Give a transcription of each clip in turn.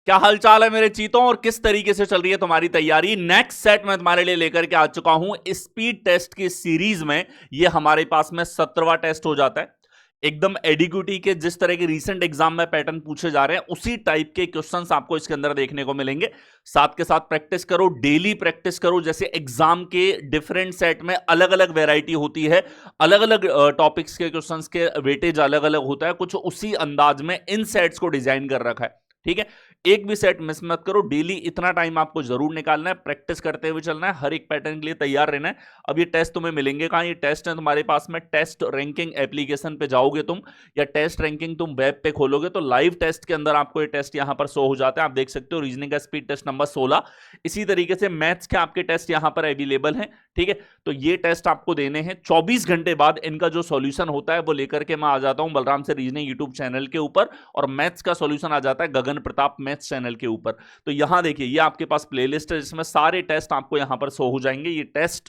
क्या हालचाल है मेरे चीतों, और किस तरीके से चल रही है तुम्हारी तैयारी। नेक्स्ट सेट मैं तुम्हारे लिए लेकर के आ चुका हूं स्पीड टेस्ट की सीरीज में। ये हमारे पास में 17वां टेस्ट हो जाता है। एकदम एडिक्यूटी के जिस तरह के रीसेंट एग्जाम में पैटर्न पूछे जा रहे हैं उसी टाइप के क्वेश्चंस आपको इसके अंदर देखने को मिलेंगे। साथ के साथ प्रैक्टिस करो, डेली प्रैक्टिस करो। जैसे एग्जाम के डिफरेंट सेट में अलग अलग वैरायटी होती है, अलग अलग टॉपिक्स के क्वेश्चंस के वेटेज अलग अलग होता है, कुछ उसी अंदाज में इन सेट्स को डिजाइन कर रखा है। ठीक है, एक भी सेट मिस मत करो। डेली इतना टाइम आपको जरूर निकालना है, प्रैक्टिस करते हुए चलना है, हर एक पैटर्न के लिए तैयार रहना है। अब ये टेस्ट तुम्हें मिलेंगे कहां? ये टेस्ट है तुम्हारे पास में टेस्ट रैंकिंग एप्लीकेशन पे जाओगे तुम, या टेस्ट रैंकिंग तुम वेब पे खोलोगे तो लाइव टेस्ट के अंदर आपको ये टेस्ट यहां पर शो हो जाता है। आप देख सकते हो रीजनिंग का स्पीड टेस्ट नंबर 16। इसी तरीके से मैथ्स के आपके टेस्ट यहां पर अवेलेबल हैं। ठीक है, तो ये टेस्ट आपको देने हैं। 24 घंटे बाद इनका जो सॉल्यूशन होता है वो लेकर के मैं आ जाता हूं बलराम से रीजनिंग यूट्यूब चैनल के ऊपर, और मैथ्स का सॉल्यूशन आ जाता है गगन प्रताप मैथ्स चैनल के ऊपर। तो यहां देखिए, ये आपके पास प्लेलिस्ट है जिसमें सारे टेस्ट आपको यहां पर शो हो जाएंगे। ये टेस्ट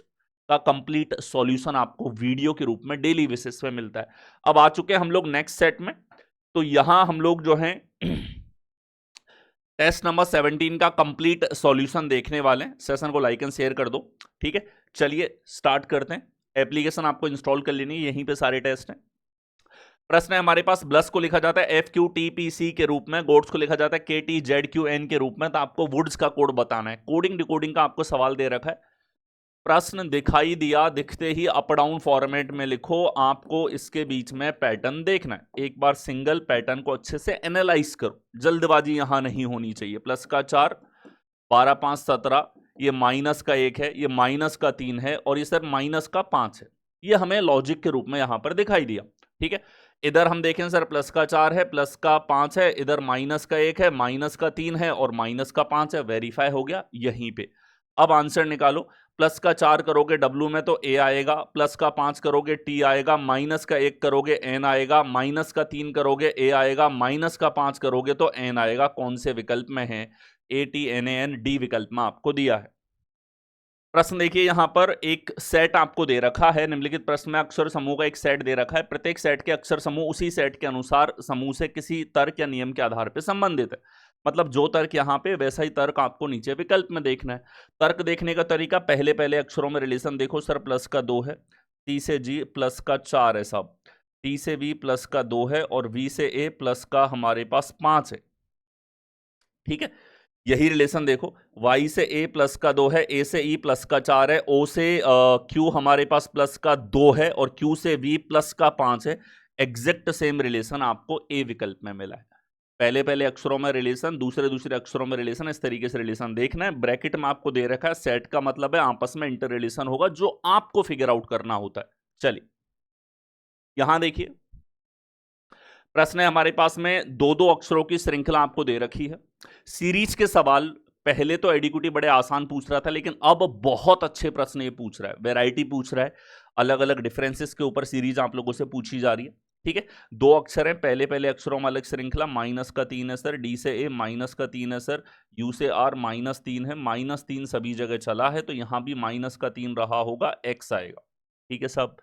का कंप्लीट सॉल्यूशन आपको वीडियो के रूप में डेली बेसिस पे मिलता है। अब आ चुके हैं हम लोग नेक्स्ट सेट में। तो यहां हम लोग जो है टेस्ट नंबर 17 का कंप्लीट सॉल्यूशन देखने वाले हैं। सेशन को लाइक एंड शेयर कर दो। ठीक है, चलिए स्टार्ट करते हैं। एप्लीकेशन आपको इंस्टॉल कर लेनी है, यहीं पे सारे टेस्ट हैं। प्रश्न है हमारे पास, ब्लस को लिखा जाता है F Q T P C के रूप में, गोड्स को लिखा जाता है के टी जेड क्यू एन के रूप में। तो आपको वुड्स का कोड बताना है। कोडिंग डिकोडिंग का आपको सवाल दे रखा है। प्रश्न दिखाई दिया, दिखते ही अप डाउन फॉर्मेट में लिखो। आपको इसके बीच में पैटर्न देखना है। एक बार सिंगल पैटर्न को अच्छे से एनालाइज करो, जल्दबाजी यहां नहीं होनी चाहिए। प्लस का 4, 12 5 17, ये माइनस का 1 है, ये माइनस का 3 है, और ये सर माइनस का 5 है। ये हमें लॉजिक के रूप में यहां पर दिखाई दिया। ठीक है, इधर हम देखें सर प्लस का 4 है, प्लस का 5 है, इधर माइनस का 1 है, माइनस का 3 है, और माइनस का 5 है। वेरीफाई हो गया यहीं पे। अब आंसर निकालो। प्लस का 4 करोगे डब्ल्यू में तो ए आएगा, प्लस का 5 करोगे टी आएगा, माइनस का 1 करोगे एन आएगा, माइनस का 3 करोगे ए आएगा, माइनस का 5 करोगे तो एन आएगा। कौन से विकल्प में है? A T N A N, D विकल्प में आपको दिया है। प्रश्न देखिए, यहां पर एक सेट आपको दे रखा है। निम्नलिखित प्रश्न में अक्षर समूह का एक सेट दे रखा है। प्रत्येक सेट के अक्षर समूह उसी सेट के अनुसार समूह से किसी तर्क या नियम के आधार पर संबंधित है। मतलब जो तर्क यहां पे वैसा ही तर्क आपको नीचे विकल्प में देखना है। तर्क देखने का तरीका, पहले पहले अक्षरों में रिलेशन देखो। सर प्लस का 2 है, टी से जी प्लस का 4 है, सब टी से वी प्लस का 2 है, और वी से ए प्लस का हमारे पास 5 है। ठीक है, यही रिलेशन देखो। y से a प्लस का 2 है, a से e प्लस का 4 है, o से q हमारे पास प्लस का 2 है, और q से v प्लस का 5 है। एग्जैक्ट सेम रिलेशन आपको a विकल्प में मिला है। पहले पहले अक्षरों में रिलेशन, दूसरे दूसरे अक्षरों में रिलेशन, इस तरीके से रिलेशन देखना है। ब्रैकेट में आपको दे रखा है सेट का मतलब है आपस में इंटर रिलेशन होगा, जो आपको फिगर आउट करना होता है। चलिए यहां देखिए, प्रश्न है हमारे पास में दो दो अक्षरों की श्रृंखला आपको दे रखी है। सीरीज के सवाल पहले तो एडिक्यूटी बड़े आसान पूछ रहा था, लेकिन अब बहुत अच्छे प्रश्न ये पूछ रहा है, वैरायटी पूछ रहा है, अलग अलग डिफरेंसेस के ऊपर सीरीज आप लोगों से पूछी जा रही है। ठीक है, दो अक्षर हैं, पहले पहले अक्षरों में अलग श्रृंखला। माइनस का 3 है सर, डी से ए माइनस का 3 है सर, यू से आर माइनस 3 है, माइनस 3 सभी जगह चला है, तो यहां भी माइनस का 3 रहा होगा, एक्स आएगा। ठीक है सब।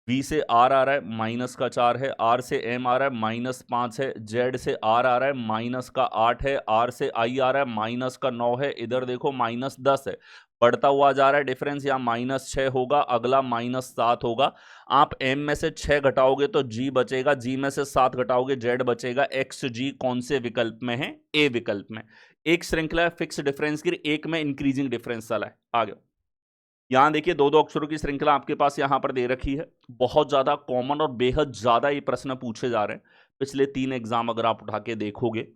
V से R आ रहा है, माइनस का 4 है, R से M आ रहा है, माइनस 5 है, Z से R आ रहा है, माइनस का 8 है, R से I आ रहा है, माइनस का 9 है, इधर देखो माइनस 10 है। बढ़ता हुआ जा रहा है डिफरेंस, यहाँ माइनस 6 होगा, अगला माइनस 7 होगा। आप M में से 6 घटाओगे तो G बचेगा, G में से 7 घटाओगे Z बचेगा। X G कौन से विकल्प में है? A विकल्प में। एक श्रृंखला है फिक्स डिफरेंस की, एक में इंक्रीजिंग डिफरेंस चला है। आ गया, यहां देखिए दो दो अक्षरों की श्रृंखला आपके पास यहां पर दे रखी है। बहुत ज्यादा कॉमन और बेहद ज्यादा ये प्रश्न पूछे जा रहे हैं। पिछले 3 एग्जाम अगर आप उठा के देखोगे,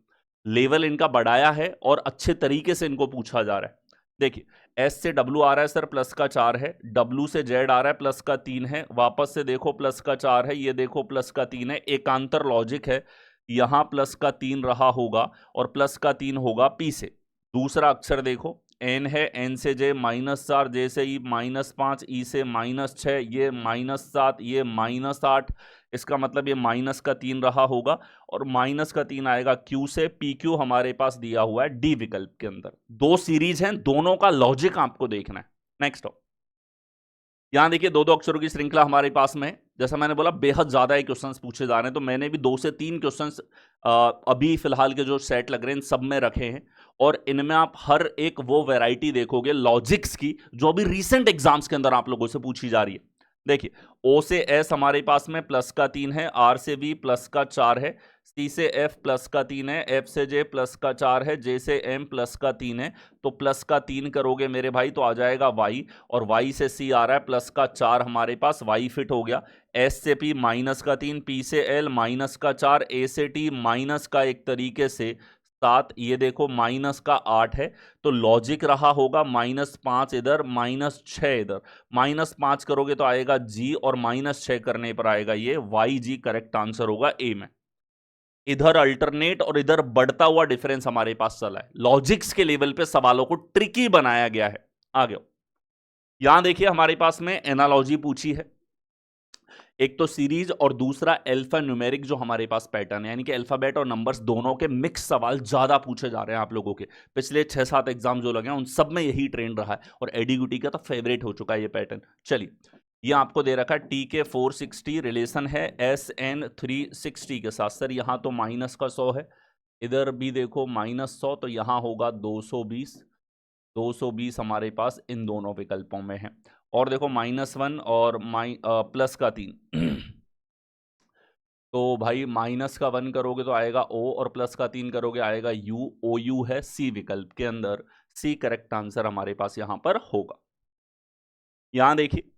लेवल इनका बढ़ाया है और अच्छे तरीके से इनको पूछा जा रहा है। देखिए, एस से डब्ल्यू आ रहा है सर, प्लस का 4 है, डब्ल्यू से जेड आ रहा है, प्लस का 3 है, वापस से देखो प्लस का 4 है, ये देखो प्लस का 3 है। एकांतर लॉजिक है, यहां प्लस का 3 रहा होगा और प्लस का 3 होगा पी से। दूसरा अक्षर देखो, एन है, एन से जे माइनस 4, जे से ई माइनस 5, ई से माइनस 6, ये माइनस 7, ये माइनस 8। इसका मतलब ये माइनस का 3 रहा होगा, और माइनस का 3 आएगा क्यू से। पी क्यू हमारे पास दिया हुआ है डी विकल्प के अंदर। दो सीरीज हैं, दोनों का लॉजिक आपको देखना है। नेक्स्ट हो, यहां देखिए दो दो अक्षरों की श्रृंखला हमारे पास में है। जैसा मैंने बोला बेहद ज्यादा ही क्वेश्चंस पूछे जा रहे हैं, तो मैंने भी 2 से 3 क्वेश्चंस अभी फिलहाल के जो सेट लग रहे हैं इन सब में रखे हैं, और इनमें आप हर एक वो वैरायटी देखोगे लॉजिक्स की जो अभी रिसेंट एग्जाम्स के अंदर आप लोगों से पूछी जा रही है। देखिए ओ से एस हमारे पास में प्लस का 3 है, आर से वी प्लस का 4 है, सी से एफ प्लस का 3 है, एफ से जे प्लस का 4 है, जे से एम प्लस का 3 है। तो प्लस का 3 करोगे मेरे भाई तो आ जाएगा वाई, और वाई से सी आ रहा है प्लस का 4, हमारे पास वाई फिट हो गया। एस से पी माइनस का 3, पी से एल माइनस का 4, ए से टी माइनस का एक तरीके से 7, ये देखो माइनस का 8 है। तो लॉजिक रहा होगा -5 इधर -6 इधर, -5 करोगे तो आएगा जी, और -6 करने पर आएगा ये वाई जी। करेक्ट आंसर होगा ए में। इधर अल्टरनेट और इधर बढ़ता हुआ डिफरेंस हमारे पास चला है। लॉजिक्स के लेवल पे सवालों को ट्रिकी बनाया गया है। आगे यहां देखिए हमारे पास में एनालॉजी पूछी है, एक तो सीरीज और दूसरा अल्फा न्यूमेरिक जो हमारे पास पैटर्न है, यानी कि अल्फाबेट और नंबर्स दोनों के मिक्स सवाल ज्यादा पूछे जा रहे हैं आप लोगों के। पिछले 6-7 एग्जाम जो लगे हैं उन सब में यही ट्रेंड रहा है, और एडीग्यूटी का तो फेवरेट हो चुका है ये पैटर्न। चलिए ये आपको दे रखा है टी के 460 रिलेशन है एस एन 360 के साथ। सर यहाँ तो माइनस का 100 है, इधर भी देखो -100, तो यहाँ होगा 220। 220 हमारे पास इन दोनों विकल्पों में है। और देखो -1 और प्लस का 3 तो भाई माइनस का 1 करोगे तो आएगा ओ, और प्लस का 3 करोगे आएगा यू। ओ यू है सी विकल्प के अंदर, सी करेक्ट आंसर हमारे पास यहां पर होगा। यहां देखिए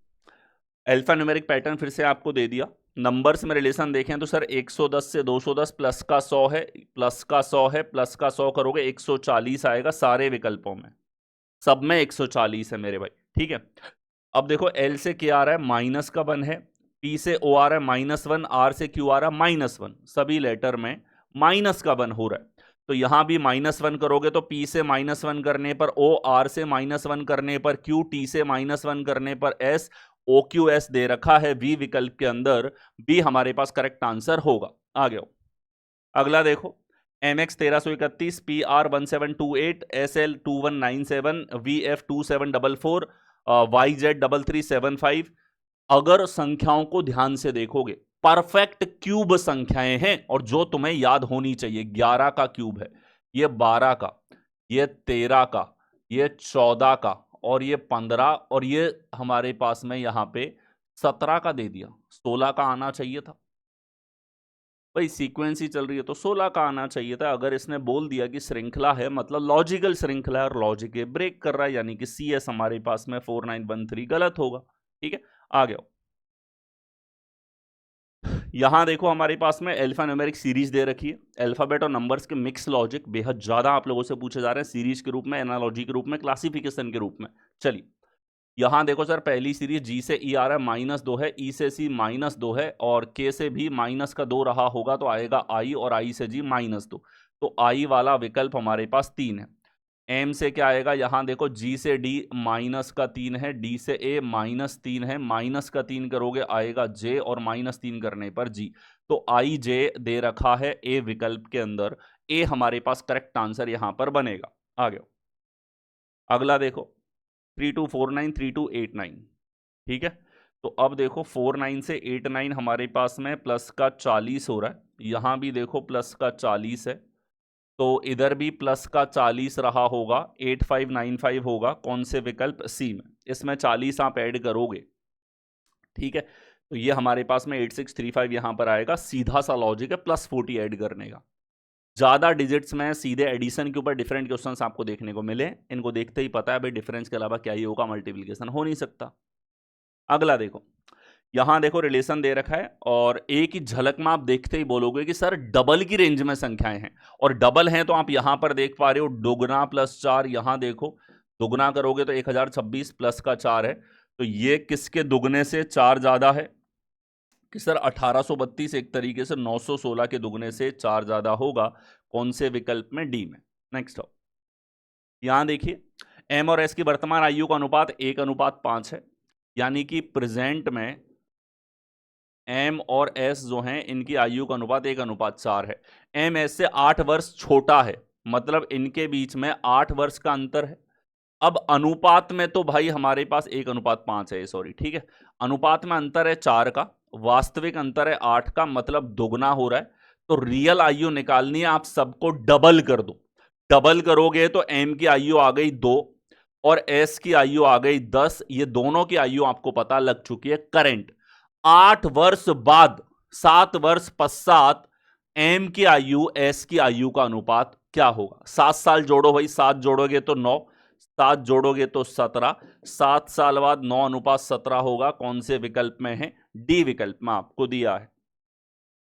अल्फा न्यूमेरिक पैटर्न फिर से आपको दे दिया। नंबर्स में रिलेशन देखें तो सर 110 से 210 प्लस का 100 है, प्लस का 100 है, प्लस का 100 करोगे 140 आएगा सारे विकल्पों में, सब में 140 है मेरे भाई। ठीक है, अब देखो एल से क्या आ रहा है माइनस का 1 है, पी से ओ आ रहा है -1, आर से क्यू आ रहा है -1, सभी लेटर में माइनस का 1 हो रहा है। तो यहां भी -1 करोगे तो पी से -1 करने पर ओ, आर से -1 करने पर क्यू, टी से -1 करने पर एस, ओ क्यू एस दे रखा है बी विकल्प के अंदर, बी हमारे पास करेक्ट आंसर होगा। आगे हो अगला देखो M X 1331, P R 1728, S L 2197, V F 2744, Y Z 3375। अगर संख्याओं को ध्यान से देखोगे परफेक्ट क्यूब संख्याएं हैं, और जो तुम्हें याद होनी चाहिए 11 का क्यूब है, ये 12 का, ये 13 का, ये 14 का, और ये 15, और ये हमारे पास में यहां पे 17 का दे दिया। 16 का आना चाहिए था भाई, सीक्वेंस ही चल रही है तो 16 का आना चाहिए था। अगर इसने बोल दिया कि श्रृंखला है मतलब लॉजिकल श्रृंखला है और लॉजिक ब्रेक कर रहा है, यानी कि सी एस हमारे पास में 4913 गलत होगा। ठीक है, आ गया। यहां देखो हमारे पास में अल्फा न्यूमेरिक सीरीज दे रखी है, अल्फाबेट और नंबर्स के मिक्स लॉजिक बेहद ज्यादा आप लोगों से पूछे जा रहे हैं, सीरीज के रूप में, एनालॉजी के रूप में, क्लासिफिकेशन के रूप में। चलिए यहां देखो सर पहली सीरीज जी से ई आ रहा है -2 है, ई से सी -2 है, और के से भी -2 रहा होगा तो आएगा आई, और आई से जी -2, तो आई वाला विकल्प हमारे पास 3 है। एम से क्या आएगा, यहां देखो जी से डी -3 है, डी से ए -3 है, -3 करोगे आएगा जे, और -3 करने पर जी, तो आई जे दे रखा है ए विकल्प के अंदर, ए हमारे पास करेक्ट आंसर यहां पर बनेगा। आगे अगला देखो 3249 3289। ठीक है, तो अब देखो 49 से 89 हमारे पास में प्लस का 40 हो रहा है, यहां भी देखो प्लस का 40 है, तो इधर भी प्लस का 40 रहा होगा, 8595 होगा कौन से विकल्प, सी में। इसमें 40 आप ऐड करोगे, ठीक है, तो ये हमारे पास में 8635 यहां पर आएगा। सीधा सा लॉजिक है +40 ऐड करने का। ज्यादा डिजिट्स में सीधे एडिशन के ऊपर डिफरेंट क्वेश्चंस आपको देखने को मिले, इनको देखते ही पता है भाई डिफरेंस के अलावा क्या ही होगा, मल्टीप्लिकेशन हो नहीं सकता। अगला देखो यहां देखो रिलेशन दे रखा है, और एक ही झलक में आप देखते ही बोलोगे कि सर डबल की रेंज में संख्याएं हैं, और डबल हैं तो आप यहां पर देख पा रहे हो दुगना +4, यहां देखो दुगना करोगे तो 1026 प्लस का 4 है, तो ये किसके दुगने से 4 ज्यादा है कि सर 1832 एक तरीके से 916 के दुगने से 4 ज्यादा होगा, कौन से विकल्प में, डी में। नेक्स्ट हो यहां देखिए एम और एस की वर्तमान आयु का अनुपात 1:5 है, यानी कि प्रेजेंट में एम और एस जो हैं इनकी आयु का अनुपात 1:4 है। एम एस से 8 वर्ष छोटा है, मतलब इनके बीच में 8 वर्ष का अंतर है। अब अनुपात में तो भाई हमारे पास 1:5 है, सॉरी, ठीक है। अनुपात में अंतर है 4 का, वास्तविक अंतर है 8 का, मतलब दुगना हो रहा है। तो रियल आयु निकालनी है, आप सबको डबल कर दो। डबल करोगे तो एम की आयु आ गई 2 और एस की आयु आ गई 10। ये दोनों की आयु आपको पता लग चुकी है करंट। 8 वर्ष बाद, 7 वर्ष पश्चात एम की आयु एस की आयु का अनुपात क्या होगा? 7 साल जोड़ो भाई, 7 जोड़ोगे तो 9, 7 जोड़ोगे तो 17, 7 साल बाद 9:17 होगा। कौन से विकल्प में है? डी विकल्प में आपको दिया है।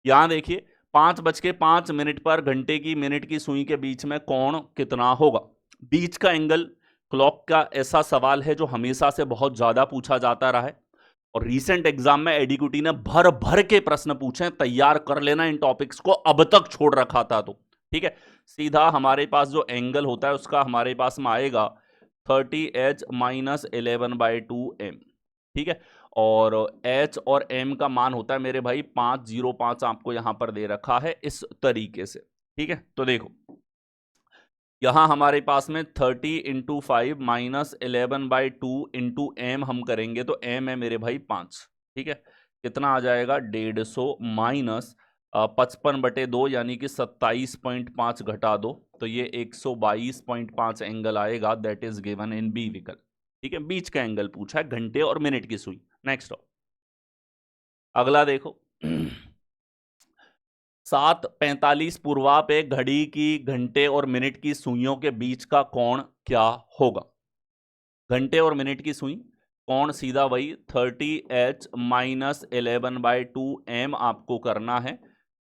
यहां देखिए 5:05 पर घंटे की मिनट की सुई के बीच में कोण कितना होगा? बीच का एंगल क्लॉक का ऐसा सवाल है जो हमेशा से बहुत ज्यादा पूछा जाता रहा है और रीसेंट एग्जाम में एडीक्यूटी ने भर भर के प्रश्न पूछे। तैयार कर लेना इन टॉपिक्स को, अब तक छोड़ रखा था तो, ठीक है। सीधा हमारे पास जो एंगल होता है उसका हमारे पास में आएगा 30h - 11/2m, ठीक है। और h और m का मान होता है मेरे भाई 505, आपको यहां पर दे रखा है इस तरीके से, ठीक है। तो देखो यहां हमारे पास में 30 × 5 - 11/2 × m हम करेंगे तो m है मेरे भाई 5, ठीक है। कितना आ जाएगा? 150 माइनस 55/2 यानी कि 27.5 घटा दो तो ये 122.5 एंगल आएगा। That is given in B विकल्प, ठीक है। बीच का एंगल पूछा है, घंटे और मिनट की सुई। नेक्स्ट अगला देखो 7:45 पूर्वा पे घड़ी की घंटे और मिनट की सुइयों के बीच का कोण क्या होगा? घंटे और मिनट की सुई कोण सीधा वही 30h - 11/2m आपको करना है।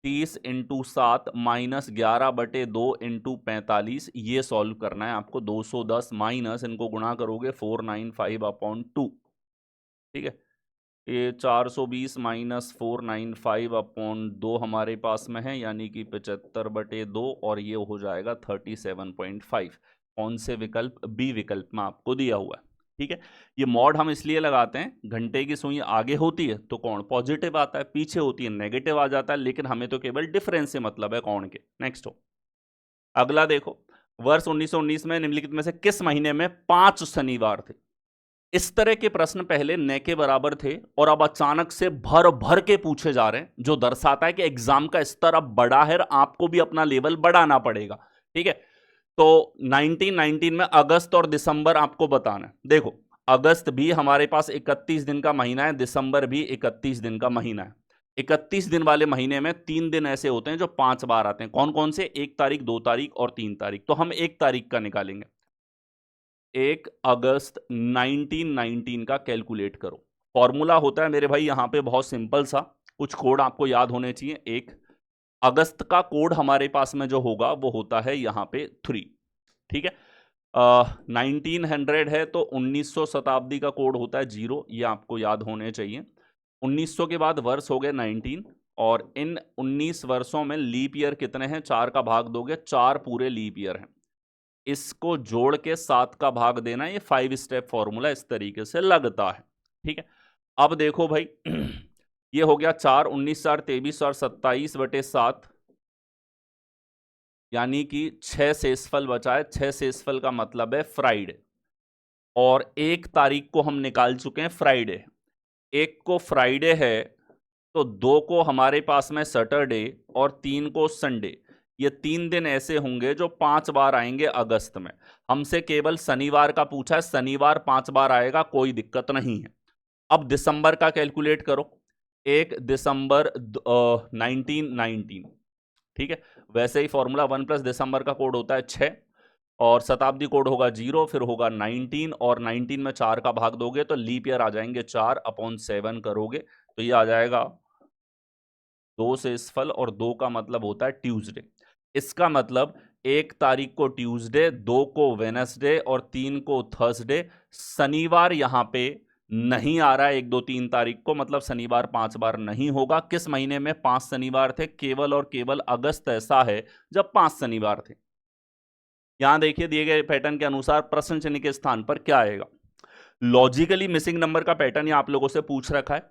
30 × 7 - 11/2 × 45 ये सॉल्व करना है आपको। 210 माइनस इनको गुणा करोगे 495/2, ठीक है। ये 420 - 495/2 हमारे पास में है यानी कि 75/2 और ये हो जाएगा 37.5। कौन से विकल्प? बी विकल्प में आपको दिया हुआ है, ठीक है। ये मॉड हम इसलिए लगाते हैं, घंटे की सुई आगे होती है तो कोण पॉजिटिव आता है, पीछे होती है नेगेटिव आ जाता है, लेकिन हमें तो केवल डिफरेंस से मतलब है कोण के। नेक्स्ट अगला देखो वर्ष 1919 में निम्नलिखित में से किस महीने में 5 शनिवार थे? इस तरह के प्रश्न पहले न के बराबर थे और अब अचानक से भर भर के पूछे जा रहे हैं, जो दर्शाता है कि एग्जाम का स्तर अब बड़ा है और आपको भी अपना लेवल बढ़ाना पड़ेगा, ठीक है। तो 1919 में अगस्त और दिसंबर आपको बताना है। देखो अगस्त भी हमारे पास 31 दिन का महीना है, दिसंबर भी 31 दिन का महीना है। 31 दिन वाले महीने में 3 दिन ऐसे होते हैं जो 5 बार आते हैं। कौन कौन से? 1 तारीख, 2 तारीख और 3 तारीख। तो हम 1 तारीख का निकालेंगे। 1 अगस्त 1919 का कैलकुलेट करो। फॉर्मूला होता है मेरे भाई यहां पे बहुत सिंपल सा, कुछ कोड आपको याद होने चाहिए। 1 अगस्त का कोड हमारे पास में जो होगा वो होता है यहां पे 3, ठीक है। 1900 है तो 1900 शताब्दी का कोड होता है 0, ये आपको याद होने चाहिए। 1900 के बाद वर्ष हो गए 19 और इन 19 वर्षों में लीप ईयर कितने हैं? 4 का भाग दोगे, 4 पूरे लीप ईयर हैं। इसको जोड़ के 7 का भाग देना, ये 5 स्टेप फॉर्मूला इस तरीके से लगता है, ठीक है। अब देखो भाई ये हो गया 4, 19, 4, 23 और 27/7 यानी कि 6 शेषफल बचा है। 6 शेषफल का मतलब है फ्राइडे और 1 तारीख को हम निकाल चुके हैं फ्राइडे। 1 को फ्राइडे है तो 2 को हमारे पास में सैटरडे और 3 को संडे। ये 3 दिन ऐसे होंगे जो 5 बार आएंगे अगस्त में। हमसे केवल शनिवार का पूछा है, शनिवार 5 बार आएगा, कोई दिक्कत नहीं है। अब दिसंबर का कैलकुलेट करो। 1 दिसंबर 1919, ठीक है। वैसे ही फॉर्मूला 1 प्लस दिसंबर का कोड होता है 6 और शताब्दी कोड होगा 0, फिर होगा 19 और 19 में 4 का भाग दोगे तो लीप ईयर आ जाएंगे 4/7 करोगे तो ये आ जाएगा 2 शेषफल और 2 का मतलब होता है ट्यूसडे। इसका मतलब 1 तारीख को ट्यूसडे, 2 को वेनसडे और 3 को थर्सडे। शनिवार यहां पे नहीं आ रहा है 1, 2, 3 तारीख को, मतलब शनिवार 5 बार नहीं होगा। किस महीने में 5 शनिवार थे? केवल और केवल अगस्त ऐसा है जब 5 शनिवार थे। यहां देखिए दिए गए पैटर्न के अनुसार प्रश्न चिन्ह के स्थान पर क्या आएगा? लॉजिकली मिसिंग नंबर का पैटर्न ये आप लोगों से पूछ रखा है।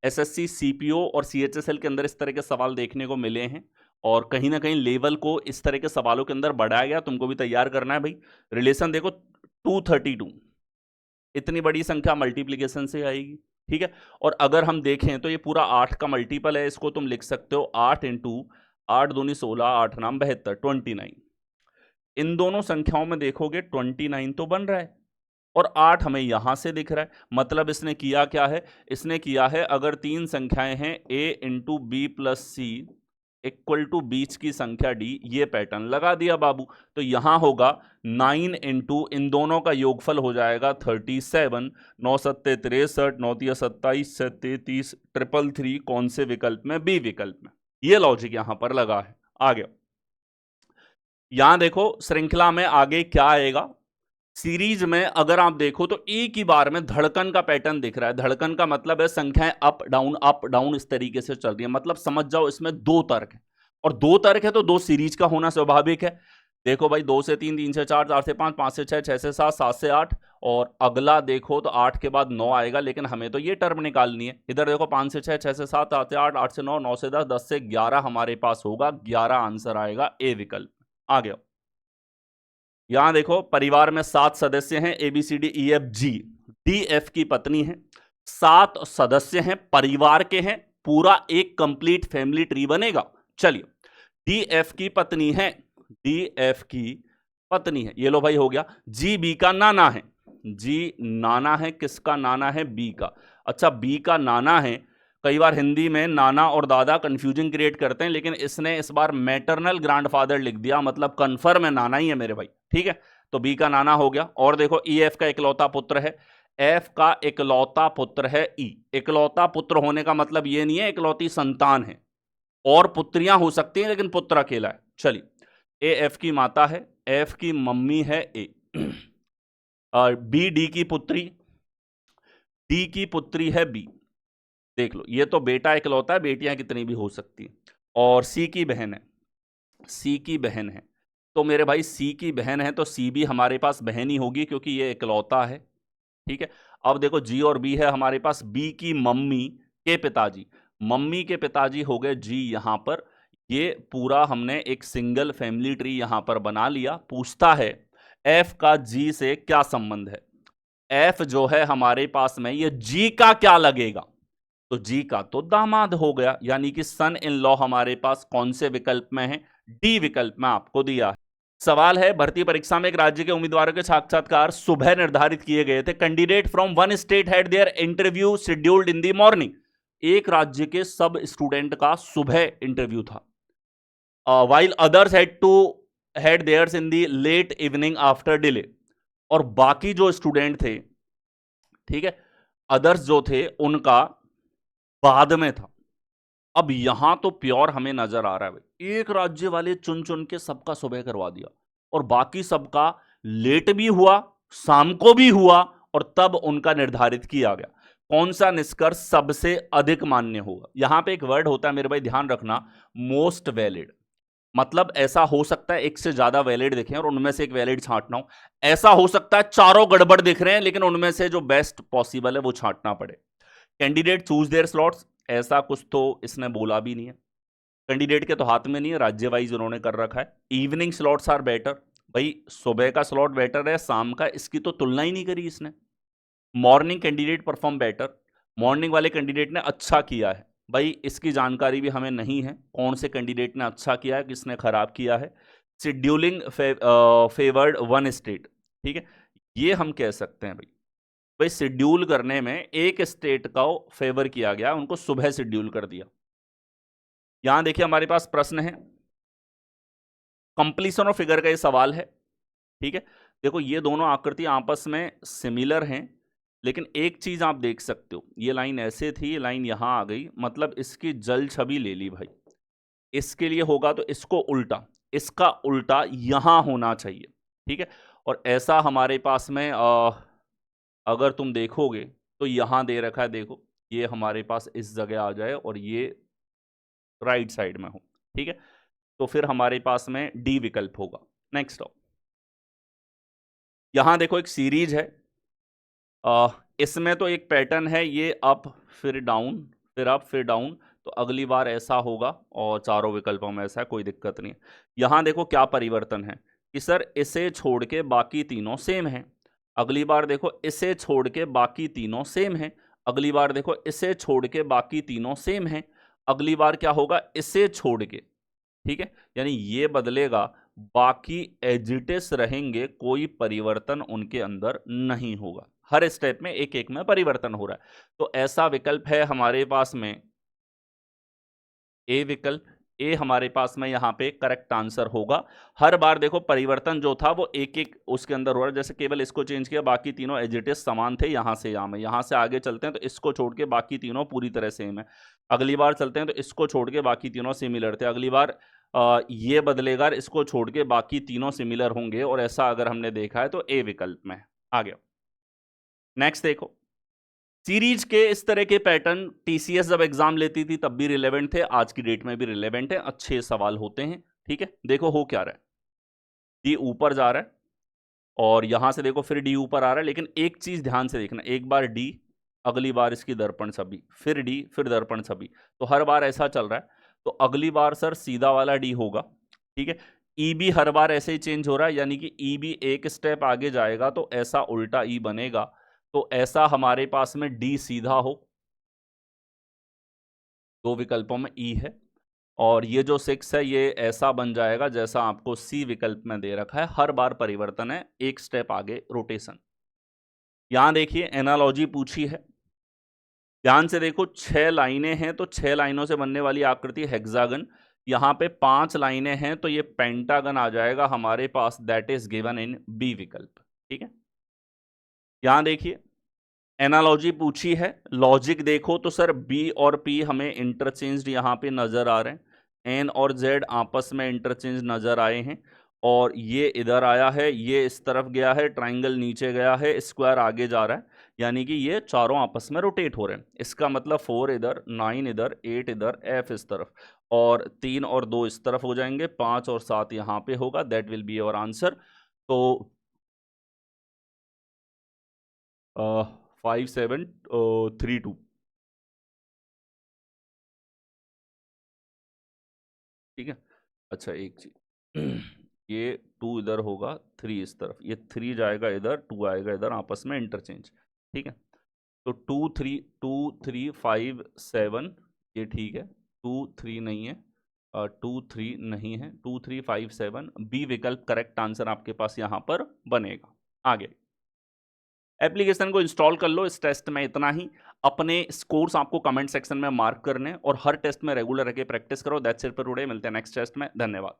एसएससी, सीपीओ और सीएचएसएल के अंदर इस तरह के सवाल देखने को मिले हैं और कहीं ना कहीं लेवल को इस तरह के सवालों के अंदर बढ़ाया गया। तुमको भी तैयार करना है भाई। रिलेशन देखो 232, इतनी बड़ी संख्या मल्टीप्लीकेशन से आएगी। ठीक है, और अगर हम देखें तो ये पूरा 8 का मल्टीपल है, इसको तुम लिख सकते हो 8 इंटू 8 दूनी 16, 8 नाम 72, 29। इन दोनों संख्याओं में देखोगे 29 तो बन रहा है और 8 हमें यहां से दिख रहा है। मतलब इसने किया क्या है, इसने किया है अगर तीन संख्याएं हैं a into B plus C equal to बीच की संख्या d, ये पैटर्न लगा दिया बाबू। तो यहां होगा 9 इंटू इन दोनों का योगफल हो जाएगा 37, 9 सत्ते 63, 9 तिया 27 से 33, 333 कौन से विकल्प में, बी विकल्प में। ये लॉजिक यहां पर लगा है। आ गया, यहां देखो श्रृंखला में आगे क्या आएगा, सीरीज में अगर आप देखो तो एक ही बार में धड़कन का पैटर्न दिख रहा है। धड़कन का मतलब है संख्याएं अप डाउन इस तरीके से चल रही है। मतलब समझ जाओ इसमें दो तर्क है, और दो तर्क है तो दो सीरीज का होना स्वाभाविक है। देखो भाई 2 से 3, 3 से 4, 4 से 5, 5 से 6, 6 से 7, 7 से 8, और अगला देखो तो 8 के बाद 9 आएगा, लेकिन हमें तो ये टर्म निकालनी है। इधर देखो 5 से 6, 6 से 7, 7 से 8, 8 से 9, 9 से 10, 10 से 11 हमारे पास होगा। 11 आंसर आएगा ए विकल्प। आ गया, यहां देखो परिवार में 7 सदस्य हैं, ABCDEFG, DF की पत्नी है। 7 सदस्य हैं, परिवार के हैं, पूरा एक कंप्लीट फैमिली ट्री बनेगा। चलिए, DF की पत्नी है, DF की पत्नी है, ये लो भाई हो गया। GB का नाना है, G नाना है, किसका नाना है, B का। अच्छा, B का नाना है, कई बार हिंदी में नाना और दादा कंफ्यूजन क्रिएट करते हैं, लेकिन इसने इस बार मैटरनल ग्रैंडफादर लिख दिया, मतलब कंफर्म है नाना ही है मेरे भाई। ठीक है, तो बी का नाना हो गया। और देखो EF का इकलौता पुत्र है, F का इकलौता पुत्र है E। इकलौता पुत्र होने का मतलब ये नहीं है इकलौती संतान है, और पुत्रियां हो सकती हैं लेकिन पुत्र अकेला है। चलिए, AF की माता है, F की मम्मी है A, और B D की पुत्री, D की पुत्री है B। देख लो, ये तो बेटा इकलौता है, बेटियां कितनी भी हो सकती हैं। और C की बहन है, C की बहन है, तो मेरे भाई C की बहन है तो C भी हमारे पास बहन ही होगी क्योंकि ये इकलौता है। ठीक है, अब देखो G और B है हमारे पास, B की मम्मी के पिताजी, मम्मी के पिताजी हो गए G यहां पर। ये पूरा हमने एक सिंगल फैमिली ट्री यहां पर बना लिया। पूछता है F का G से क्या संबंध है, F जो है हमारे पास में, ये G का क्या लगेगा, तो G का तो दामाद हो गया, यानी कि सन इन लॉ हमारे पास कौन से विकल्प में है, डी विकल्प में आपको दिया है। सवाल है, भर्ती परीक्षा में एक राज्य के उम्मीदवारों के साक्षात्कार सुबह निर्धारित किए गए थे। Candidate from one state had their interview scheduled in the morning. एक राज्य के सब स्टूडेंट का सुबह इंटरव्यू था, while others had theirs in the late evening after delay. और बाकी जो स्टूडेंट थे, ठीक है, अदर्स जो थे उनका बाद में था। अब यहां तो प्योर हमें नजर आ रहा है भाई, एक राज्य वाले चुन चुन के सबका सुबह करवा दिया और बाकी सबका लेट भी हुआ, शाम को भी हुआ, और तब उनका निर्धारित किया गया। कौन सा निष्कर्ष सबसे अधिक मान्य होगा। यहां पे एक वर्ड होता है मेरे भाई, ध्यान रखना, मोस्ट वैलिड। मतलब ऐसा हो सकता है एक से ज्यादा वैलिड दिखे और उनमें से एक वैलिड छांटना हो, ऐसा हो सकता है चारों गड़बड़ दिख रहे हैं लेकिन उनमें से जो बेस्ट पॉसिबल है वो छांटना पड़े। कैंडिडेट चूज देयर स्लॉट्स, ऐसा कुछ तो इसने बोला भी नहीं है, कैंडिडेट के तो हाथ में नहीं है, राज्य वाइज उन्होंने कर रखा है। इवनिंग स्लॉट्स आर बेटर, भाई सुबह का स्लॉट बेटर है, शाम का इसकी तो तुलना ही नहीं करी इसने। Morning candidate perform better, morning वाले कैंडिडेट ने अच्छा किया है, भाई इसकी जानकारी भी हमें नहीं है कौन से कैंडिडेट ने अच्छा किया है, किसने खराब किया है। शेड्यूलिंग फेवर्ड वन स्टेट, ठीक है, ये हम कह सकते हैं भाई शेड्यूल करने में एक स्टेट का फेवर किया गया, उनको सुबह शेड्यूल कर दिया। यहां देखिए हमारे पास प्रश्न है, कंप्लीशन ऑफ फिगर का ये सवाल है। ठीक है, देखो ये दोनों आकृति आपस में सिमिलर हैं, लेकिन एक चीज आप देख सकते हो, ये लाइन ऐसे थी, ये लाइन यहां आ गई, मतलब इसकी जल छवि ले ली भाई। इसके लिए होगा तो इसको उल्टा, इसका उल्टा यहां होना चाहिए। ठीक है, और ऐसा हमारे पास में अगर तुम देखोगे तो यहां दे रखा है, देखो ये हमारे पास इस जगह आ जाए और ये राइट साइड में हो। ठीक है, तो फिर हमारे पास में डी विकल्प होगा। नेक्स्ट आओ, यहां देखो एक सीरीज है, इसमें तो एक पैटर्न है, ये अप फिर डाउन फिर अप फिर डाउन, तो अगली बार ऐसा होगा और चारों विकल्पों में ऐसा है, कोई दिक्कत नहीं है। यहां देखो क्या परिवर्तन है कि सर इसे छोड़ के बाकी तीनों सेम है, अगली बार देखो इसे छोड़ के बाकी तीनों सेम है, अगली बार देखो इसे छोड़ के बाकी तीनों सेम है, अगली बार क्या होगा, इसे छोड़ के, ठीक है, यानी ये बदलेगा, बाकी एजिटिस रहेंगे, कोई परिवर्तन उनके अंदर नहीं होगा, हर स्टेप में एक एक में परिवर्तन हो रहा है। तो ऐसा विकल्प है हमारे पास में ए विकल्प, ए हमारे पास में यहां पे करेक्ट आंसर होगा। हर बार देखो परिवर्तन जो था वो एक एक उसके अंदर हो रहा है, जैसे केवल इसको चेंज किया, बाकी तीनों एजिटिस समान थे, यहां से यहां में, यहां से आगे चलते हैं तो इसको छोड़ के बाकी तीनों पूरी तरह सेम है, अगली बार चलते हैं तो इसको छोड़ के बाकी तीनों सिमिलर थे, अगली बार ये बदलेगा, इसको छोड़ के बाकी तीनों सिमिलर होंगे, और ऐसा अगर हमने देखा है तो ए विकल्प में आ गया। नेक्स्ट देखो, सीरीज के इस तरह के पैटर्न टीसीएस जब एग्जाम लेती थी तब भी रिलेवेंट थे, आज की डेट में भी रिलेवेंट है, अच्छे सवाल होते हैं, ठीक है। देखो हो क्या रहा है, डी ऊपर जा रहा है और यहां से देखो फिर डी ऊपर आ रहा है, लेकिन एक चीज ध्यान से देखना, एक बार डी, अगली बार इसकी दर्पण छवि, फिर डी, फिर दर्पण छवि, तो हर बार ऐसा चल रहा है। तो अगली बार सर सीधा वाला डी होगा, ठीक है। ई बी हर बार ऐसे ही चेंज हो रहा है, यानी कि ई बी एक स्टेप आगे जाएगा तो ऐसा उल्टा ई बनेगा, तो ऐसा हमारे पास में डी सीधा हो, दो विकल्पों में ई है, और ये जो 6 है ये ऐसा बन जाएगा जैसा आपको सी विकल्प में दे रखा है, हर बार परिवर्तन है, एक स्टेप आगे रोटेशन। यहां देखिए एनालॉजी पूछी है, ध्यान से देखो 6 लाइनें हैं तो 6 लाइनों से बनने वाली आकृति हेक्सागन, यहां पे 5 लाइनें हैं तो ये पेंटागन आ जाएगा हमारे पास, that is given in B विकल्प, ठीक है। यहां देखिए एनालॉजी पूछी है, लॉजिक देखो तो सर बी और पी हमें इंटरचेंज्ड यहां पे नजर आ रहे हैं, एन और जेड आपस में इंटरचेंज नजर आए हैं, और ये इधर आया है, ये इस तरफ गया है, ट्राइंगल नीचे गया है, स्क्वायर आगे जा रहा है, यानी कि ये चारों आपस में रोटेट हो रहे हैं। इसका मतलब 4 इधर, 9 इधर, 8 इधर, एफ इस तरफ, और 3 और 2 इस तरफ हो जाएंगे, 5 और 7 यहां पे होगा, that will be your answer. तो 5732, ठीक है। अच्छा एक चीज ये 2 इधर होगा, 3 इस तरफ, ये 3 जाएगा इधर, 2 आएगा इधर, आपस में इंटरचेंज, ठीक है। तो 2 3 5 7 ये ठीक है, 2 3 नहीं है, 2 3 नहीं है, 2 3 5 7 बी विकल्प करेक्ट आंसर आपके पास यहां पर बनेगा। आगे एप्लीकेशन को इंस्टॉल कर लो, इस टेस्ट में इतना ही। अपने स्कोर्स आपको कमेंट सेक्शन में मार्क करने, और हर टेस्ट में रेगुलर रह के प्रैक्टिस करो। दैट्स इट फॉर टुडे, मिलते हैं नेक्स्ट टेस्ट में, धन्यवाद।